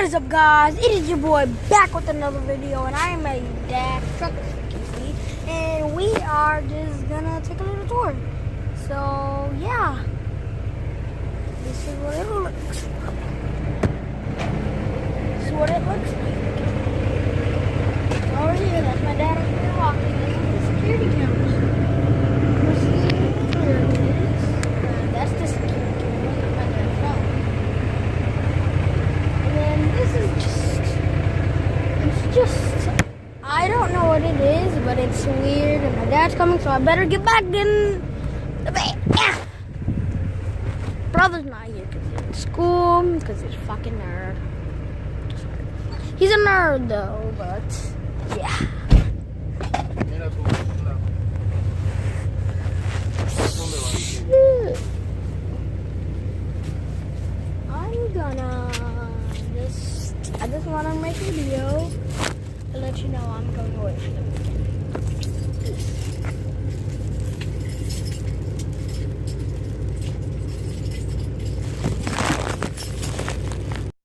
What is up, guys? It is your boy back with another video, and I am a Dash Truck, as you can see, and we are just gonna take a little tour. So yeah, this is what it looks like. This is what it looks like. Over here, that's my dad up here walking. This is the security cameras. There it is. That's the security camera. Look at my dad's phone. It's just, I don't know what it is, but it's weird, and my dad's coming, so I better get back in the bed. Yeah. Brother's not here because he's in school, because he's a fucking nerd. He's a nerd, though, but, yeah. Shit. I just want to make a video to let you know I'm going away for the